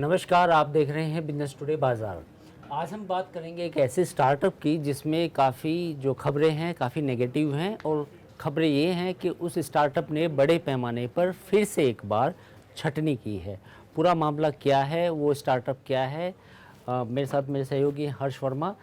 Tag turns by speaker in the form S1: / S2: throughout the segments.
S1: नमस्कार, आप देख रहे हैं बिजनेस टुडे बाज़ार। आज हम बात करेंगे एक ऐसे स्टार्टअप की जिसमें काफ़ी जो खबरें हैं काफ़ी नेगेटिव हैं और खबरें ये हैं कि उस स्टार्टअप ने बड़े पैमाने पर फिर से एक बार छटनी की है। पूरा मामला क्या है, वो स्टार्टअप क्या है? मेरे साथ मेरे सहयोगी हर्ष वर्मा।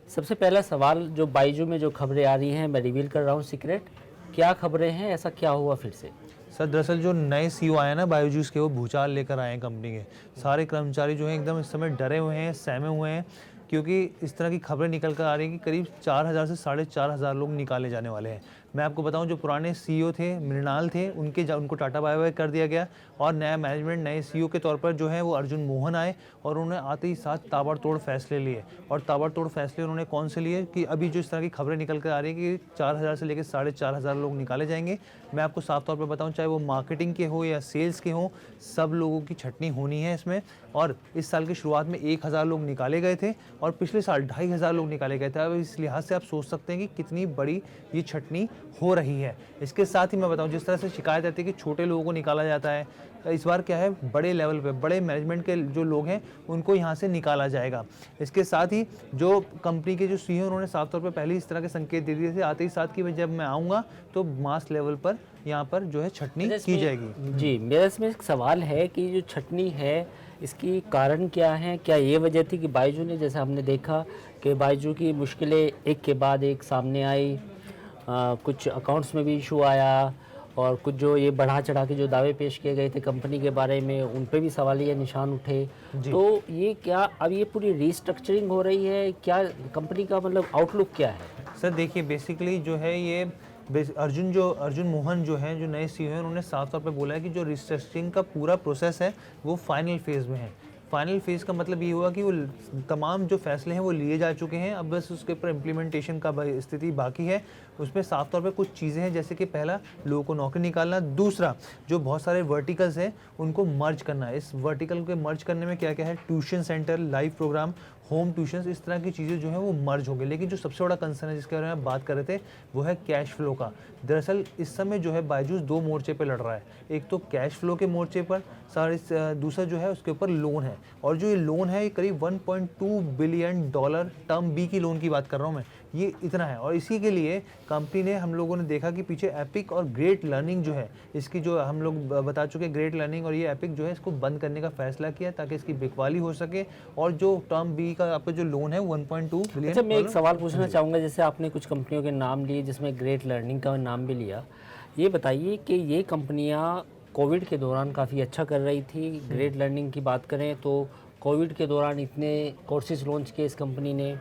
S1: सबसे पहला सवाल, जो बाइजू में जो खबरें आ रही हैं, मैं रिवील कर रहा हूँ सीक्रेट, क्या खबरें हैं, ऐसा क्या हुआ फिर से?
S2: सर दरअसल जो नए सीईओ आए हैं ना बायोजूस के, वो भूचाल लेकर आए हैं कंपनी के। सारे कर्मचारी जो हैं एकदम इस समय डरे हुए हैं, सहमे हुए हैं, क्योंकि इस तरह की खबरें निकल कर आ रही हैं कि करीब 4000 से 4500 लोग निकाले जाने वाले हैं। मैं आपको बताऊं, जो पुराने सीईओ थे, मृणाल थे, उनको टाटा बाय बाय कर दिया गया और नया मैनेजमेंट, नए सीईओ के तौर पर जो है वो अर्जुन मोहन आए और उन्होंने आते ही साथ ताबड़तोड़ फैसले लिए। और ताबड़तोड़ फैसले उन्होंने कौन से लिए कि अभी जो इस तरह की खबरें निकल कर आ रही है कि 4000 से लेकर 4500 लोग निकाले जाएंगे। मैं आपको साफ तौर पर बताऊं, चाहे वो मार्केटिंग के हो या सेल्स के हो, सब लोगों की छटनी होनी है इसमें। और इस साल की शुरुआत में 1000 लोग निकाले गए थे और पिछले साल 2500 लोग निकाले गए थे। अब इस लिहाज से आप सोच सकते हैं कि कितनी बड़ी ये छटनी हो रही है। इसके साथ ही मैं बताऊं, जिस तरह से शिकायत आती है कि छोटे लोगों को निकाला जाता है, इस बार क्या है, बड़े लेवल पे बड़े मैनेजमेंट के जो लोग हैं उनको यहाँ से निकाला जाएगा। इसके साथ ही जो कंपनी के जो सीईओ, उन्होंने साफ तौर पे पहले इस तरह के संकेत दे दिए थे आते ही साथ कि जब मैं आऊँगा तो मास लेवल पर यहाँ पर जो है छटनी की जाएगी।
S1: जी, मेरा इसमें एक सवाल है कि जो छटनी है, इसकी कारण क्या है? क्या ये वजह थी कि बायजू ने, जैसे हमने देखा कि बायजू की मुश्किलें एक के बाद एक सामने आई, कुछ अकाउंट्स में भी इशू आया और कुछ जो ये बढ़ा चढ़ा के जो दावे पेश किए गए थे कंपनी के बारे में, उन पे भी सवालिया निशान उठे। तो ये क्या अब ये पूरी रीस्ट्रक्चरिंग हो रही है? क्या कंपनी का मतलब आउटलुक क्या है?
S2: सर देखिए, बेसिकली जो है ये अर्जुन मोहन जो है, जो नए सीईओ हैं, उन्होंने साफ तौर पे बोला है कि जो रिस्ट्रक्चरिंग का पूरा प्रोसेस है वो फाइनल फेज़ में है। फाइनल फेज़ का मतलब ये हुआ कि वो तमाम जो फैसले हैं वो लिए जा चुके हैं, अब बस उसके ऊपर इम्प्लीमेंटेशन का स्थिति बाकी है। उसमें साफ तौर पे कुछ चीज़ें हैं, जैसे कि पहला, लोगों को नौकरी निकालना। दूसरा, जो बहुत सारे वर्टिकल्स हैं उनको मर्ज करना है। इस वर्टिकल के मर्ज करने में क्या क्या है, tuition centre, live programme, home tuition, इस तरह की चीज़ें जो हैं वो मर्ज हो गई। लेकिन जो सबसे बड़ा कंसर्न है जिसके बारे में आप बात कर रहे थे, वो है कैश फ्लो का। दरअसल इस समय जो है बायजूस 2 मोर्चे पे लड़ रहा है। एक तो कैश फ्लो के मोर्चे पर, दूसरा जो है उसके ऊपर लोन है। और जो ये लोन है, ये करीब $1.2 बिलियन टर्म बी की लोन की बात कर रहा हूँ मैं, ये इतना है। और इसी के लिए कंपनी ने, हम लोगों ने देखा कि पीछे एपिक और ग्रेट लर्निंग जो है, इसकी जो हम लोग बता चुके, ग्रेट लर्निंग और ये एपिक जो है, इसको बंद करने का फैसला किया ताकि इसकी बिकवाली हो सके। और जो टर्म बी का आपका जो लोन है 1.2 बिलियन।
S1: अच्छा, मैं एक सवाल पूछना चाहूँगा, जैसे आपने कुछ कंपनियों के नाम लिए जिसमें ग्रेट लर्निंग का नाम भी लिया, ये बताइए कि ये कंपनियाँ कोविड के दौरान काफ़ी अच्छा कर रही थी। ग्रेट लर्निंग की बात करें तो कोविड के दौरान इतने कोर्सेज लॉन्च किए इस कंपनी ने,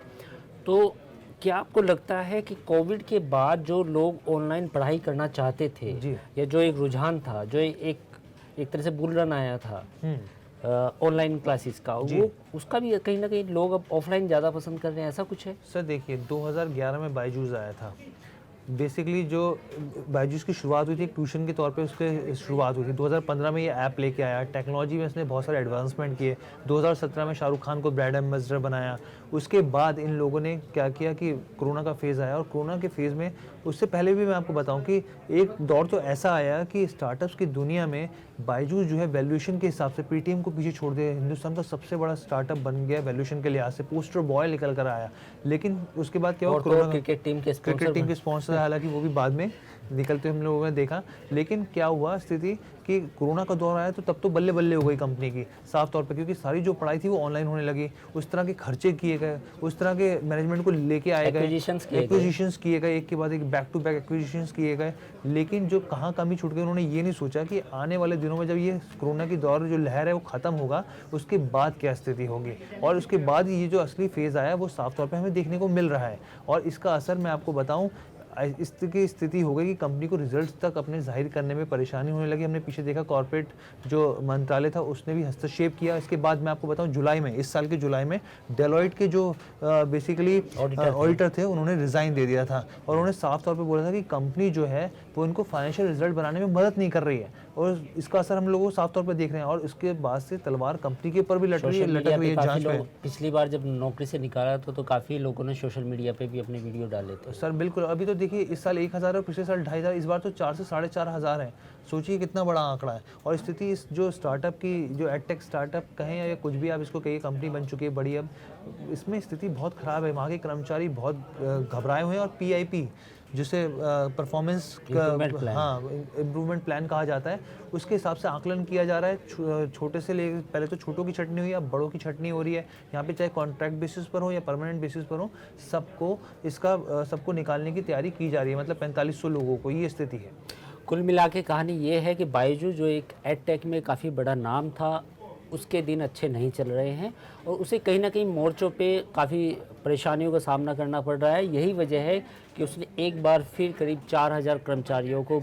S1: तो क्या आपको लगता है कि कोविड के बाद जो लोग ऑनलाइन पढ़ाई करना चाहते थे, या जो एक रुझान था, जो एक तरह से बुल रन आया था ऑनलाइन क्लासेस का, वो उसका भी कहीं ना कहीं लोग अब ऑफलाइन ज़्यादा पसंद कर रहे हैं, ऐसा कुछ है?
S2: सर देखिए, 2011 में बायजूस आया था। बेसिकली जो बायजूस की शुरुआत हुई थी एक ट्यूशन के तौर पे, उसके शुरुआत हुई थी। 2015 में ये ऐप लेके आया, टेक्नोलॉजी में इसने बहुत सारे एडवांसमेंट किए। 2017 में शाहरुख खान को ब्रांड एम्बेसडर बनाया। उसके बाद इन लोगों ने क्या किया कि कोरोना का फेज़ आया, और कोरोना के फेज़ में, उससे पहले भी मैं आपको बताऊं कि एक दौर तो ऐसा आया कि स्टार्टअप्स की दुनिया में बायजूस जो है वैल्यूएशन के हिसाब से पेटीएम को पीछे छोड़ दिया। हिंदुस्तान का सबसे बड़ा स्टार्टअप बन गया वैल्यूएशन के लिहाज से, पोस्टर बॉय निकल कर आया। लेकिन उसके बाद क्या हुआ,
S1: कोरोना, क्रिकेट टीम के
S2: स्पॉन्सर, हालांकि वो भी बाद में निकलते हम लोगों ने देखा। लेकिन क्या हुआ स्थिति कि कोरोना का दौर आया तो तब तो बल्ले बल्ले हो गई कंपनी की, साफ तौर पे, क्योंकि सारी जो पढ़ाई थी वो ऑनलाइन होने लगी। उस तरह के खर्चे किए गए, उस तरह के मैनेजमेंट को लेके आए गए, एक्विजिशंस किए गए, एक के बाद एक बैक टू बैक एक्विजिशंस किए गए। लेकिन जो कहाँ कमी छूट गई, उन्होंने ये नहीं सोचा कि आने वाले दिनों में जब ये कोरोना की दौर जो लहर है वो खत्म होगा, उसके बाद क्या स्थिति होगी। और उसके बाद ये जो असली फेज़ आया वो साफ तौर पर हमें देखने को मिल रहा है। और इसका असर मैं आपको बताऊँ, इस की स्थिति हो गई कि कंपनी को रिजल्ट्स तक अपने जाहिर करने में परेशानी होने लगी। हमने पीछे देखा, कॉर्पोरेट जो मंत्रालय था उसने भी हस्तक्षेप किया। इसके बाद मैं आपको बताऊं, जुलाई में, इस साल के जुलाई में, डेलॉइट के जो बेसिकली ऑडिटर थे, उन्होंने रिज़ाइन दे दिया था। और उन्होंने साफ तौर पे बोला था कि कंपनी जो है वो इनको फाइनेंशियल रिजल्ट बनाने में मदद नहीं कर रही है, और इसका असर हम लोगों को साफ तौर पर देख रहे हैं। और इसके बाद से तलवार कंपनी के ऊपर भी लटक रही है जांच में।
S1: पिछली बार जब नौकरी से निकाला तो काफ़ी लोगों ने सोशल मीडिया पे भी अपने वीडियो डाले थे।
S2: सर बिल्कुल, अभी तो देखिए इस साल 1000 और पिछले साल 2500, इस बार तो 4 से 4500 है। सोचिए कितना बड़ा आंकड़ा है। और स्थिति इस जो स्टार्टअप की, जो एडटेक स्टार्टअप कहें या कुछ भी आप इसको कहिए, कंपनी बन चुकी है बड़ी, अब इसमें स्थिति बहुत ख़राब है। वहाँ के कर्मचारी बहुत घबराए हुए हैं और पीआईपी जिसे परफॉर्मेंस इम्प्रूवमेंट प्लान कहा जाता है, उसके हिसाब से आकलन किया जा रहा है। छोटे से ले, पहले तो छोटों की छटनी हुई, अब बड़ों की छटनी हो रही है। यहाँ पे चाहे कॉन्ट्रैक्ट बेसिस पर हो या परमानेंट बेसिस पर हो, सबको निकालने की तैयारी की जा रही है। मतलब 4500 लोगों को, ये स्थिति है।
S1: कुल मिला के कहानी ये है कि बायजूस जो एक एडटेक में काफ़ी बड़ा नाम था, उसके दिन अच्छे नहीं चल रहे हैं और उसे कहीं ना कहीं मोर्चों पे काफ़ी परेशानियों का सामना करना पड़ रहा है। यही वजह है कि उसने एक बार फिर करीब 4000 कर्मचारियों को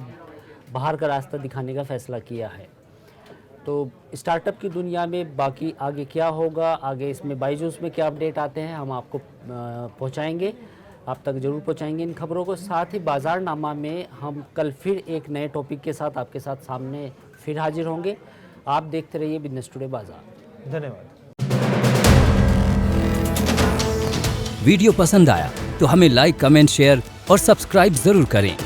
S1: बाहर का रास्ता दिखाने का फ़ैसला किया है। तो स्टार्टअप की दुनिया में बाकी आगे क्या होगा, आगे इसमें बायजूस में क्या अपडेट आते हैं, हम आपको पहुंचाएंगे, आप तक ज़रूर पहुंचाएंगे इन खबरों को। साथ ही बाज़ारनामा में हम कल फिर एक नए टॉपिक के साथ आपके साथ सामने फिर हाजिर होंगे। आप देखते रहिए बिजनेस टुडे बाजार।
S2: धन्यवाद।
S3: वीडियो पसंद आया तो हमें लाइक, कमेंट, शेयर और सब्सक्राइब जरूर करें।